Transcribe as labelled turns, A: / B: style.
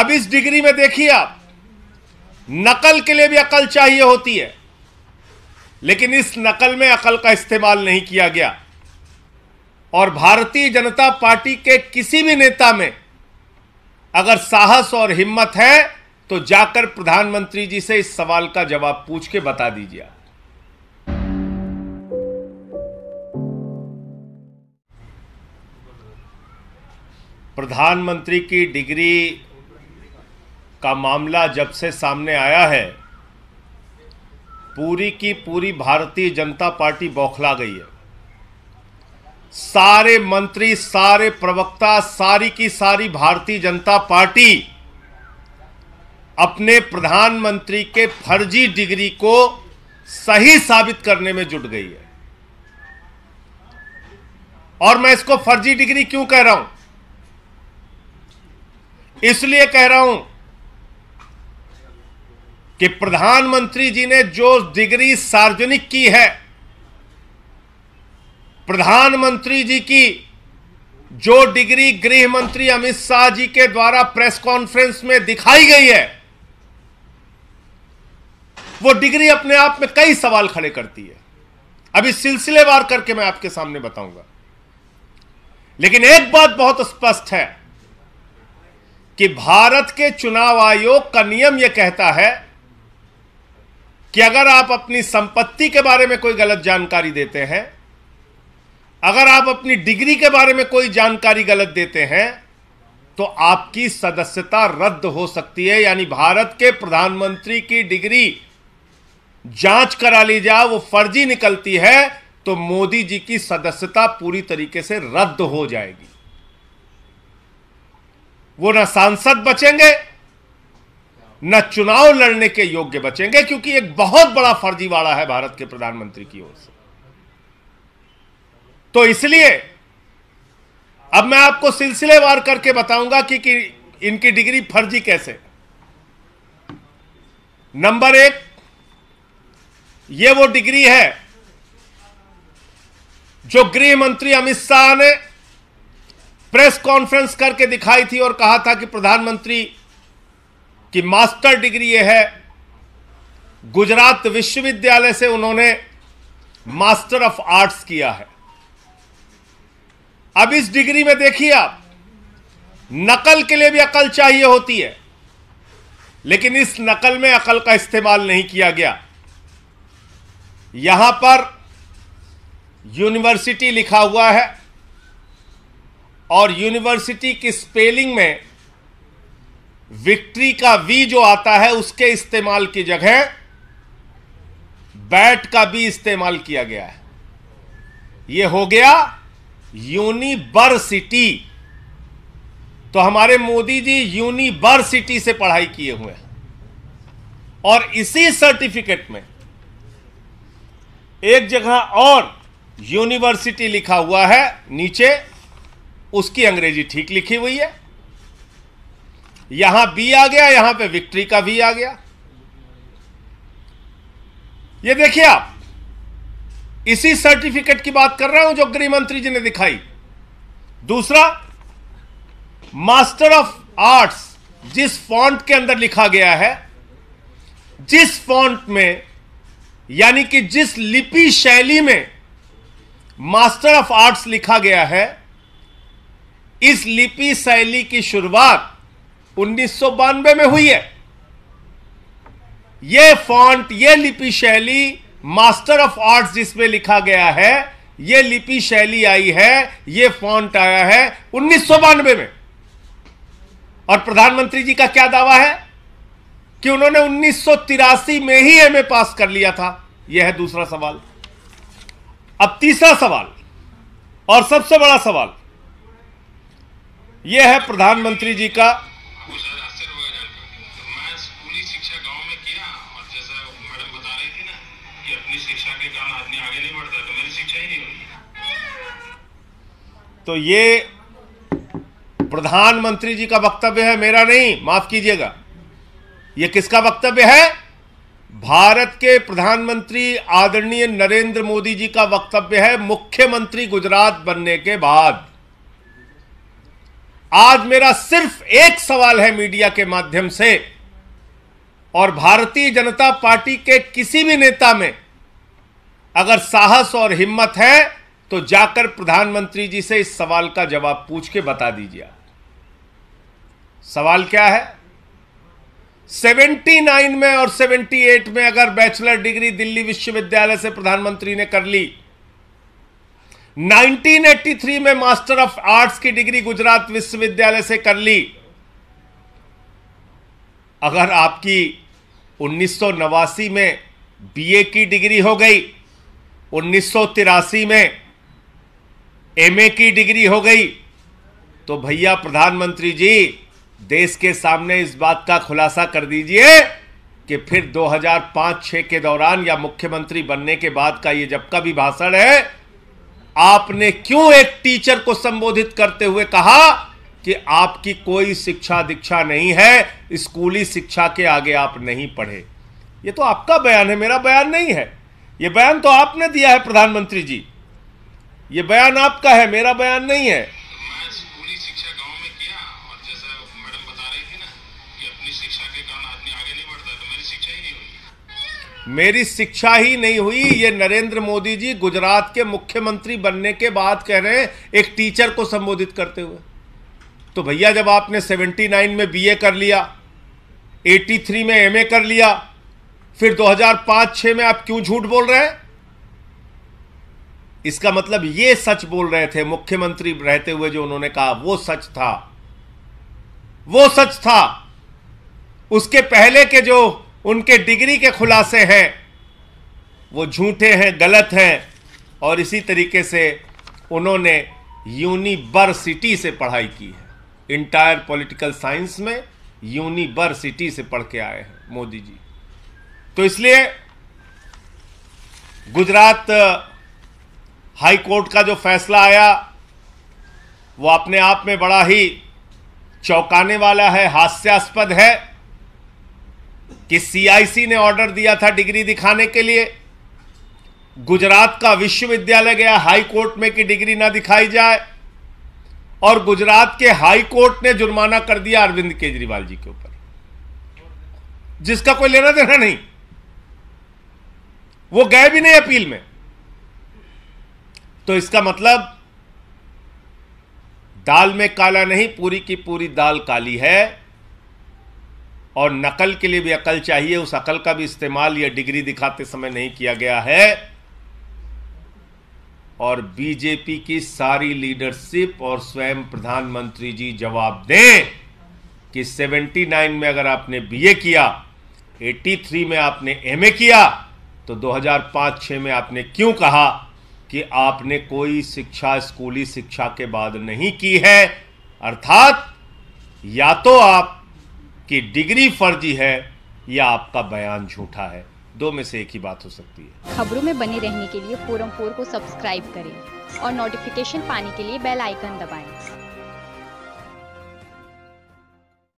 A: अब इस डिग्री में देखिए आप, नकल के लिए भी अकल चाहिए होती है, लेकिन इस नकल में अकल का इस्तेमाल नहीं किया गया। और भारतीय जनता पार्टी के किसी भी नेता में अगर साहस और हिम्मत है तो जाकर प्रधानमंत्री जी से इस सवाल का जवाब पूछ के बता दीजिए। प्रधानमंत्री की डिग्री का मामला जब से सामने आया है, पूरी की पूरी भारतीय जनता पार्टी बौखला गई है। सारे मंत्री, सारे प्रवक्ता, सारी की सारी भारतीय जनता पार्टी अपने प्रधानमंत्री के फर्जी डिग्री को सही साबित करने में जुट गई है। और मैं इसको फर्जी डिग्री क्यों कह रहा हूं? इसलिए कह रहा हूं कि प्रधानमंत्री जी ने जो डिग्री सार्वजनिक की है, प्रधानमंत्री जी की जो डिग्री गृह मंत्री अमित शाह जी के द्वारा प्रेस कॉन्फ्रेंस में दिखाई गई है, वो डिग्री अपने आप में कई सवाल खड़े करती है। अभी सिलसिलेवार करके मैं आपके सामने बताऊंगा। लेकिन एक बात बहुत स्पष्ट है कि भारत के चुनाव आयोग का नियम यह कहता है कि अगर आप अपनी संपत्ति के बारे में कोई गलत जानकारी देते हैं, अगर आप अपनी डिग्री के बारे में कोई जानकारी गलत देते हैं, तो आपकी सदस्यता रद्द हो सकती है। यानी भारत के प्रधानमंत्री की डिग्री जांच करा ली जाए, वो फर्जी निकलती है तो मोदी जी की सदस्यता पूरी तरीके से रद्द हो जाएगी। वो न सांसद बचेंगे, न चुनाव लड़ने के योग्य बचेंगे, क्योंकि एक बहुत बड़ा फर्जीवाड़ा है भारत के प्रधानमंत्री की ओर से। तो इसलिए अब मैं आपको सिलसिलेवार करके बताऊंगा कि इनकी डिग्री फर्जी कैसे। नंबर एक, यह वो डिग्री है जो गृह मंत्री अमित शाह ने प्रेस कॉन्फ्रेंस करके दिखाई थी और कहा था कि प्रधानमंत्री की मास्टर डिग्री यह है। गुजरात विश्वविद्यालय से उन्होंने मास्टर ऑफ आर्ट्स किया है। अब इस डिग्री में देखिए आप, नकल के लिए भी अकल चाहिए होती है, लेकिन इस नकल में अकल का इस्तेमाल नहीं किया गया। यहां पर यूनिवर्सिटी लिखा हुआ है और यूनिवर्सिटी की स्पेलिंग में विक्ट्री का वी जो आता है उसके इस्तेमाल की जगह बैट का भी इस्तेमाल किया गया है। यह हो गया यूनिवर्सिटी। तो हमारे मोदी जी यूनिवर्सिटी से पढ़ाई किए हुए हैं और इसी सर्टिफिकेट में एक जगह और यूनिवर्सिटी लिखा हुआ है, नीचे उसकी अंग्रेजी ठीक लिखी हुई है। यहां बी आ गया, यहां पे विक्ट्री का वी आ गया। ये देखिए आप, इसी सर्टिफिकेट की बात कर रहा हूं जो गृह मंत्री जी ने दिखाई। दूसरा, मास्टर ऑफ आर्ट्स जिस फॉन्ट के अंदर लिखा गया है, जिस फॉन्ट में यानी कि जिस लिपि शैली में मास्टर ऑफ आर्ट्स लिखा गया है, इस लिपि शैली की शुरुआत 1992 में हुई है। यह फॉन्ट, यह लिपि शैली, मास्टर ऑफ आर्ट्स जिसमें लिखा गया है, यह लिपि शैली आई है, यह फॉन्ट आया है 1992 में। और प्रधानमंत्री जी का क्या दावा है कि उन्होंने 1983 में ही एमए पास कर लिया था। यह है दूसरा सवाल। अब तीसरा सवाल और सबसे बड़ा सवाल यह है प्रधानमंत्री जी का।
B: स्कूली शिक्षा गांव में किया और जैसा मैडम बता रही थी ना कि अपनी शिक्षा के कारण आदमी आगे नहीं बढ़ता, तो मेरी शिक्षा ही नहीं हुई।
A: तो ये प्रधानमंत्री जी का वक्तव्य है, मेरा नहीं, माफ कीजिएगा। यह किसका वक्तव्य है? भारत के प्रधानमंत्री आदरणीय नरेंद्र मोदी जी का वक्तव्य है, मुख्यमंत्री गुजरात बनने के बाद। आज मेरा सिर्फ एक सवाल है मीडिया के माध्यम से, और भारतीय जनता पार्टी के किसी भी नेता में अगर साहस और हिम्मत है तो जाकर प्रधानमंत्री जी से इस सवाल का जवाब पूछ के बता दीजिए। सवाल क्या है? 79 में और 78 में अगर बैचलर डिग्री दिल्ली विश्वविद्यालय से प्रधानमंत्री ने कर ली, 1983 में मास्टर ऑफ आर्ट्स की डिग्री गुजरात विश्वविद्यालय से कर ली, अगर आपकी 1989 में बीए की डिग्री हो गई, 1983 में एमए की डिग्री हो गई, तो भैया प्रधानमंत्री जी देश के सामने इस बात का खुलासा कर दीजिए कि फिर 2005-6 के दौरान या मुख्यमंत्री बनने के बाद का ये जब का भी भाषण है, आपने क्यों एक टीचर को संबोधित करते हुए कहा कि आपकी कोई शिक्षा दीक्षा नहीं है, स्कूली शिक्षा के आगे आप नहीं पढ़े? ये तो आपका बयान है, मेरा बयान नहीं है। ये बयान तो आपने दिया है प्रधानमंत्री जी, ये बयान आपका है, मेरा बयान नहीं है।
B: मैं स्कूली शिक्षा गांव में किया, और जैसा मैडम बता रही थी ना कि अपनी शिक्षा के कारण आदमी आगे नहीं बढ़ता, तो मेरी शिक्षा ही नहीं हुई।
A: मेरी शिक्षा ही नहीं हुई, ये नरेंद्र मोदी जी गुजरात के मुख्यमंत्री बनने के बाद कह रहे हैं एक टीचर को संबोधित करते हुए। तो भैया जब आपने 79 में बीए कर लिया, 83 में एमए कर लिया, फिर 2005-6 में आप क्यों झूठ बोल रहे हैं? इसका मतलब ये सच बोल रहे थे मुख्यमंत्री रहते हुए, जो उन्होंने कहा वो सच था, वो सच था। उसके पहले के जो उनके डिग्री के खुलासे हैं वो झूठे हैं, गलत हैं। और इसी तरीके से उन्होंने यूनिवर्सिटी से पढ़ाई की है, इंटायर पॉलिटिकल साइंस में यूनिवर्सिटी से पढ़ के आए हैं मोदी जी। तो इसलिए गुजरात हाई कोर्ट का जो फैसला आया वो अपने आप में बड़ा ही चौंकाने वाला है, हास्यास्पद है कि सीआईसी ने ऑर्डर दिया था डिग्री दिखाने के लिए, गुजरात का विश्वविद्यालय गया हाई कोर्ट में कि डिग्री ना दिखाई जाए, और गुजरात के हाई कोर्ट ने जुर्माना कर दिया अरविंद केजरीवाल जी के ऊपर, जिसका कोई लेना देना नहीं। वो गए भी नहीं अपील में। तो इसका मतलब दाल में काला नहीं, पूरी की पूरी दाल काली है। और नकल के लिए भी अकल चाहिए, उस अकल का भी इस्तेमाल यह डिग्री दिखाते समय नहीं किया गया है। और बीजेपी की सारी लीडरशिप और स्वयं प्रधानमंत्री जी जवाब दें कि 79 में अगर आपने बीए किया, 83 में आपने एमए किया, तो 2005-6 में आपने क्यों कहा कि आपने कोई शिक्षा स्कूली शिक्षा के बाद नहीं की है? अर्थात या तो आपकी डिग्री फर्जी है या आपका बयान झूठा है, दो में से एक ही बात हो सकती है।
C: खबरों में बने रहने के लिए फोरम 4 को सब्सक्राइब करें और नोटिफिकेशन पाने के लिए बेल आइकन दबाएं।